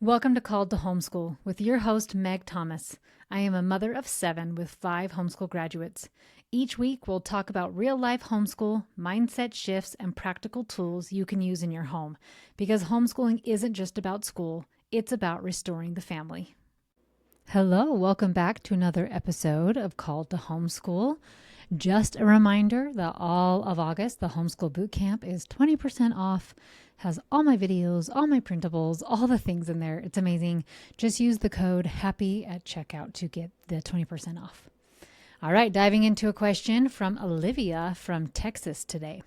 Welcome to Called to Homeschool with your host, Meg Thomas. I am a mother of 7 with 5 homeschool graduates. Each week, we'll talk about real life homeschool, mindset shifts, and practical tools you can use in your home. Because homeschooling isn't just about school, it's about restoring the family. Hello, welcome back to another episode of Called to Homeschool. Just a reminder that all of August, the Homeschool Bootcamp is 20% off, has all my videos, all my printables, all the things in there. It's amazing. Just use the code HAPPY at checkout to get the 20% off. All right, diving into a question from Olivia from Texas today.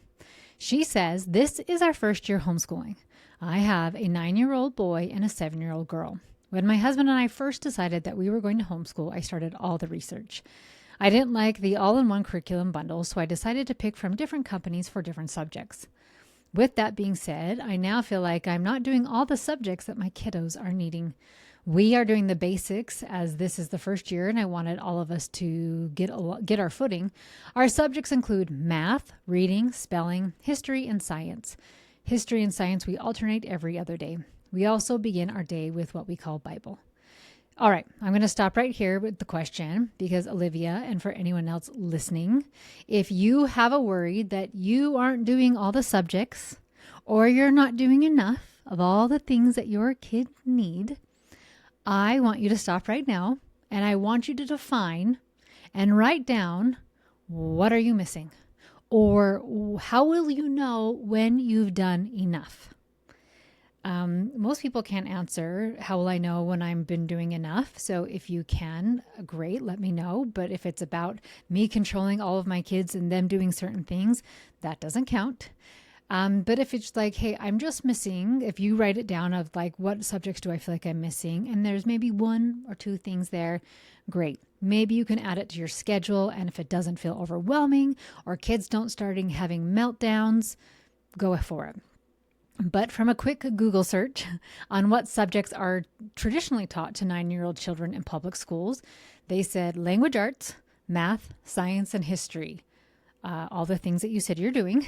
She says, this is our first year homeschooling. I have a 9-year-old boy and a 7-year-old girl. When my husband and I first decided that we were going to homeschool, I started all the research. I didn't like the all-in-one curriculum bundle, so I decided to pick from different companies for different subjects. With that being said, I now feel like I'm not doing all the subjects that my kiddos are needing. We are doing the basics as this is the first year and I wanted all of us to get our footing. Our subjects include math, reading, spelling, history, and science. History and science we alternate every other day. We also begin our day with what we call Bible. All right, I'm going to stop right here with the question because Olivia, and for anyone else listening, if you have a worry that you aren't doing all the subjects or you're not doing enough of all the things that your kids need, I want you to stop right now and I want you to define and write down what are you missing or how will you know when you've done enough? Most people can't answer, how will I know when I've been doing enough? So if you can, great, let me know. But if it's about me controlling all of my kids and them doing certain things, that doesn't count. But if it's like, hey, I'm just missing, if you write it down of like, what subjects do I feel like I'm missing? And there's maybe 1 or 2 things there, great. Maybe you can add it to your schedule. And if it doesn't feel overwhelming or kids don't starting having meltdowns, go for it. But from a quick Google search on what subjects are traditionally taught to 9-year-old children in public schools, they said language arts, math, science, and history. All the things that you said you're doing.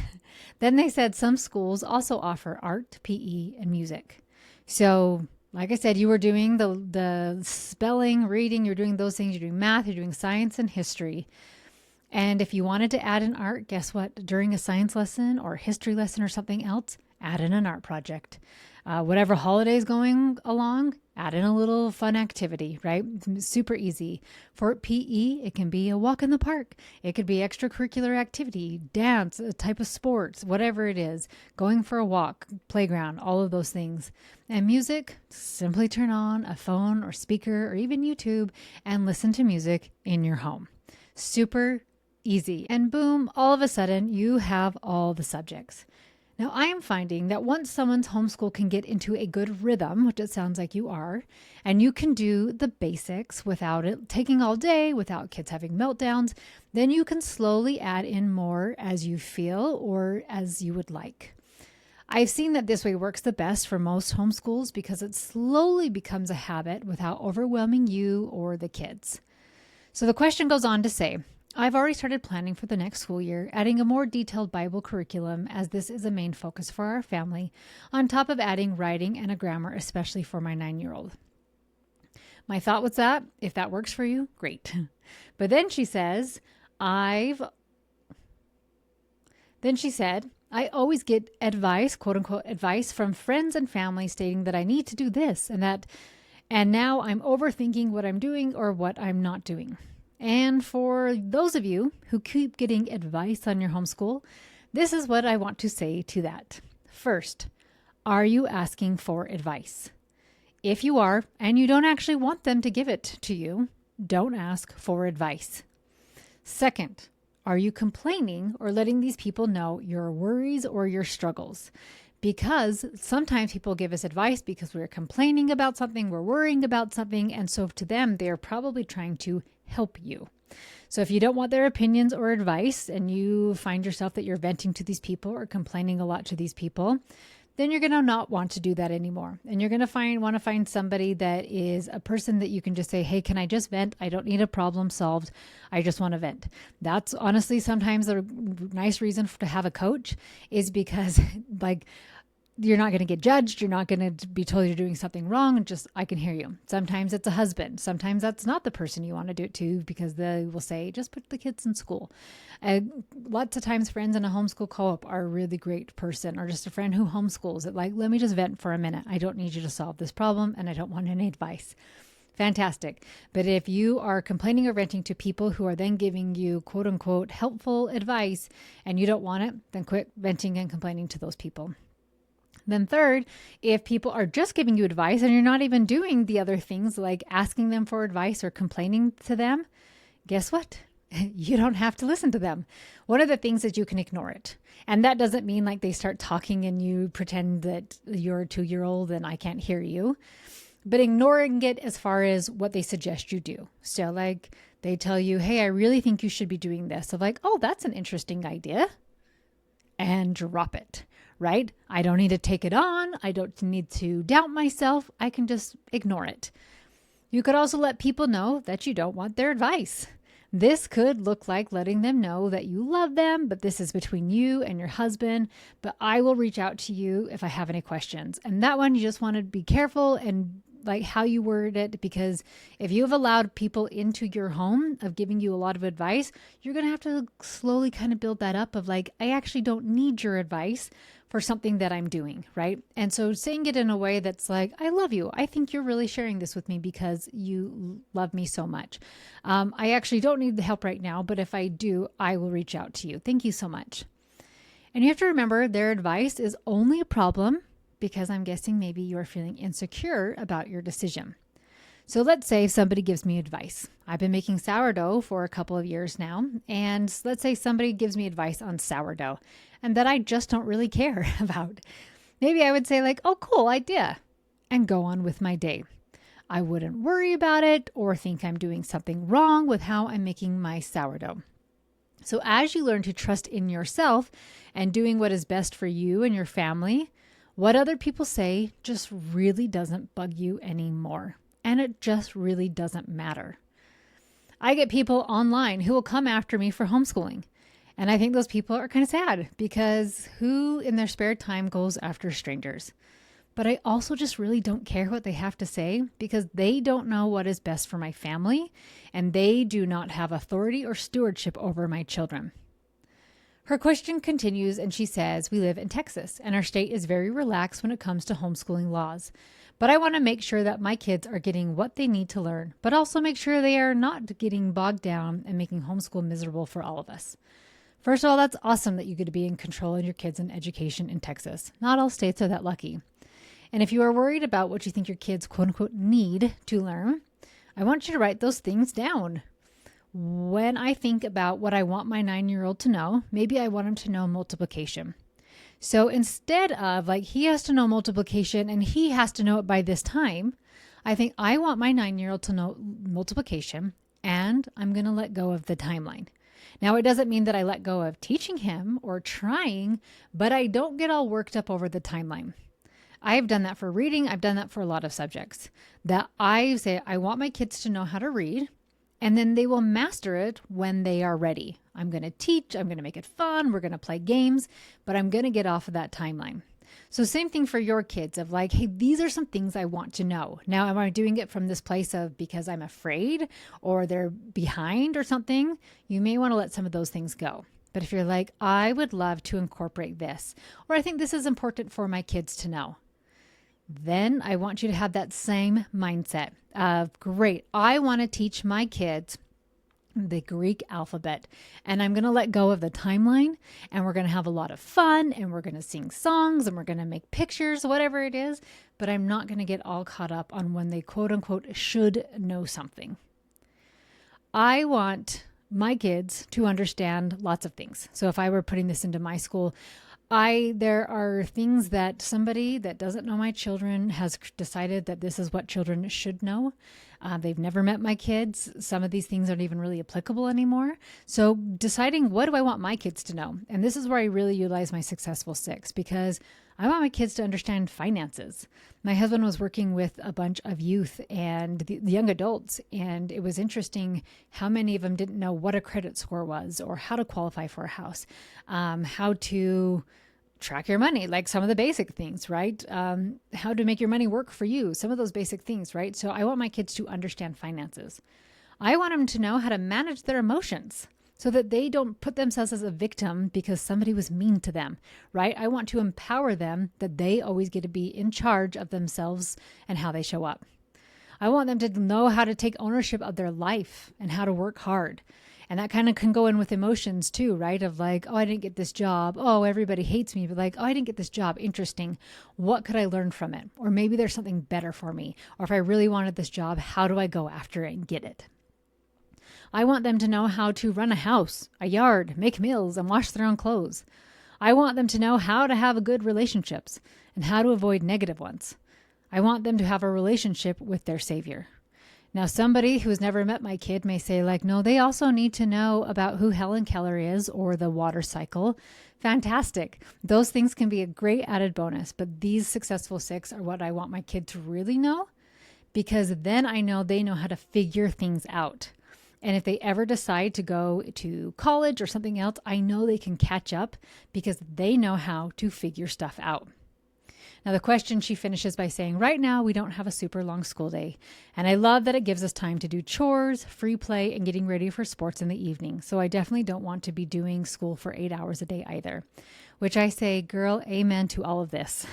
Then they said some schools also offer art, PE, and music. So like I said, you were doing the spelling, reading, you're doing those things, you're doing math, you're doing science and history. And if you wanted to add an art, guess what? During a science lesson or history lesson or something else, add in an art project. Whatever holiday is going along, add in a little fun activity, right? Super easy. For PE, it can be a walk in the park. It could be extracurricular activity, dance, a type of sports, whatever it is, going for a walk, playground, all of those things. And music, simply turn on a phone or speaker or even YouTube and listen to music in your home. Super easy. And boom, all of a sudden you have all the subjects. Now, I am finding that once someone's homeschool can get into a good rhythm, which it sounds like you are, and you can do the basics without it taking all day, without kids having meltdowns, then you can slowly add in more as you feel or as you would like. I've seen that this way works the best for most homeschools because it slowly becomes a habit without overwhelming you or the kids. So the question goes on to say, I've already started planning for the next school year, adding a more detailed Bible curriculum as this is a main focus for our family, on top of adding writing and a grammar, especially for my 9-year-old. My thought was that, if that works for you, great. But then she said, I always get advice, quote unquote, advice from friends and family stating that I need to do this and that, and now I'm overthinking what I'm doing or what I'm not doing. And for those of you who keep getting advice on your homeschool, this is what I want to say to that. First, are you asking for advice? If you are, and you don't actually want them to give it to you, don't ask for advice. Second, are you complaining or letting these people know your worries or your struggles? Because sometimes people give us advice because we're complaining about something, we're worrying about something, and so to them, they're probably trying to help you. So if you don't want their opinions or advice and you find yourself that you're venting to these people or complaining a lot to these people, then you're going to not want to do that anymore. And you're going to want to find somebody that is a person that you can just say, hey, can I just vent? I don't need a problem solved. I just want to vent. That's honestly sometimes the nice reason to have a coach is because like you're not going to get judged. You're not going to be told you're doing something wrong. And just, I can hear you. Sometimes it's a husband. Sometimes that's not the person you want to do it to, because they will say, just put the kids in school. Lots of times friends in a homeschool co-op are a really great person, or just a friend who homeschools it. Like, let me just vent for a minute. I don't need you to solve this problem, and I don't want any advice. Fantastic. But if you are complaining or venting to people who are then giving you quote unquote helpful advice and you don't want it, then quit venting and complaining to those people. Then third, if people are just giving you advice and you're not even doing the other things like asking them for advice or complaining to them, guess what? You don't have to listen to them. One of the things is you can ignore it. And that doesn't mean like they start talking and you pretend that you're a 2-year-old and I can't hear you. But ignoring it as far as what they suggest you do. So like they tell you, hey, I really think you should be doing this. So like, oh, that's an interesting idea. And drop it. Right? I don't need to take it on. I don't need to doubt myself. I can just ignore it. You could also let people know that you don't want their advice. This could look like letting them know that you love them, but this is between you and your husband, but I will reach out to you if I have any questions. And that one, you just want to be careful and like how you word it, because if you have allowed people into your home of giving you a lot of advice, you're going to have to slowly kind of build that up of like, I actually don't need your advice for something that I'm doing, right? And so saying it in a way that's like, I love you. I think you're really sharing this with me because you love me so much. I actually don't need the help right now, but if I do, I will reach out to you. Thank you so much. And you have to remember their advice is only a problem because I'm guessing maybe you're feeling insecure about your decision. So let's say somebody gives me advice. I've been making sourdough for a couple of years now. And let's say somebody gives me advice on sourdough and that I just don't really care about. Maybe I would say like, oh, cool idea, and go on with my day. I wouldn't worry about it or think I'm doing something wrong with how I'm making my sourdough. So as you learn to trust in yourself and doing what is best for you and your family, what other people say just really doesn't bug you anymore. And it just really doesn't matter. I get people online who will come after me for homeschooling. And I think those people are kind of sad because who in their spare time goes after strangers? But I also just really don't care what they have to say because they don't know what is best for my family and they do not have authority or stewardship over my children. Her question continues and she says, we live in Texas and our state is very relaxed when it comes to homeschooling laws. But I want to make sure that my kids are getting what they need to learn, but also make sure they are not getting bogged down and making homeschool miserable for all of us. First of all, that's awesome that you get to be in control of your kids and education in Texas. Not all states are that lucky. And if you are worried about what you think your kids quote unquote need to learn, I want you to write those things down. When I think about what I want my 9-year-old to know, maybe I want him to know multiplication. So instead of like he has to know multiplication and he has to know it by this time, I think I want my 9-year-old to know multiplication and I'm going to let go of the timeline. Now, it doesn't mean that I let go of teaching him or trying, but I don't get all worked up over the timeline. I've done that for reading. I've done that for a lot of subjects that I say, I want my kids to know how to read. And then they will master it when they are ready. I'm going to teach, I'm going to make it fun, we're going to play games, but I'm going to get off of that timeline. So same thing for your kids of like, hey, these are some things I want to know. Now, am I doing it from this place of because I'm afraid or they're behind or something? You may want to let some of those things go. But if you're like, I would love to incorporate this, or I think this is important for my kids to know, then I want you to have that same mindset of, great, I want to teach my kids the Greek alphabet and I'm going to let go of the timeline and we're going to have a lot of fun and we're going to sing songs and we're going to make pictures, whatever it is, but I'm not going to get all caught up on when they quote unquote should know something. I want my kids to understand lots of things. So if I were putting this into my school, there are things that somebody that doesn't know my children has decided that this is what children should know. They've never met my kids. Some of these things aren't even really applicable anymore. So deciding what do I want my kids to know? And this is where I really utilize my Successful Six because I want my kids to understand finances. My husband was working with a bunch of youth and the young adults, and it was interesting how many of them didn't know what a credit score was or how to qualify for a house, how to track your money, like some of the basic things, right? How to make your money work for you, some of those basic things, right? So I want my kids to understand finances. I want them to know how to manage their emotions so that they don't put themselves as a victim because somebody was mean to them, right? I want to empower them that they always get to be in charge of themselves and how they show up. I want them to know how to take ownership of their life and how to work hard. And that kind of can go in with emotions too, right? Of like, oh, I didn't get this job. Oh, everybody hates me. But like, oh, I didn't get this job. Interesting. What could I learn from it? Or maybe there's something better for me. Or if I really wanted this job, how do I go after it and get it? I want them to know how to run a house, a yard, make meals, and wash their own clothes. I want them to know how to have good relationships and how to avoid negative ones. I want them to have a relationship with their Savior. Now, somebody who's never met my kid may say, like, no, they also need to know about who Helen Keller is or the water cycle. Fantastic. Those things can be a great added bonus, but these successful 6 are what I want my kid to really know, because then I know they know how to figure things out. And if they ever decide to go to college or something else, I know they can catch up because they know how to figure stuff out. Now, the question she finishes by saying, right now, we don't have a super long school day. And I love that it gives us time to do chores, free play, and getting ready for sports in the evening. So I definitely don't want to be doing school for 8 hours a day either, which I say, girl, amen to all of this.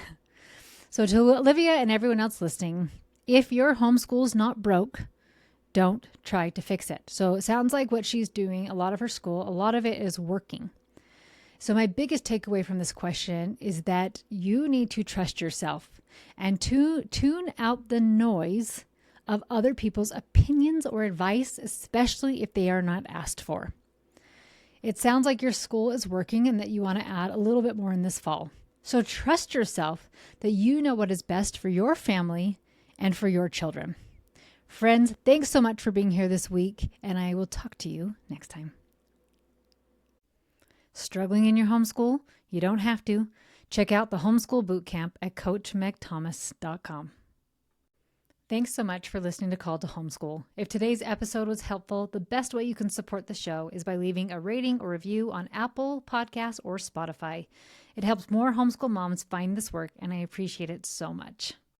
So to Olivia and everyone else listening, if your homeschool's not broke, don't try to fix it. So it sounds like what she's doing, a lot of her school, a lot of it is working. So my biggest takeaway from this question is that you need to trust yourself and to tune out the noise of other people's opinions or advice, especially if they are not asked for. It sounds like your school is working and that you want to add a little bit more in this fall. So trust yourself that you know what is best for your family and for your children. Friends, thanks so much for being here this week, and I will talk to you next time. Struggling in your homeschool? You don't have to. Check out the Homeschool Bootcamp at CoachMegThomas.com. Thanks so much for listening to Call to Homeschool. If today's episode was helpful, the best way you can support the show is by leaving a rating or review on Apple Podcasts or Spotify. It helps more homeschool moms find this work, and I appreciate it so much.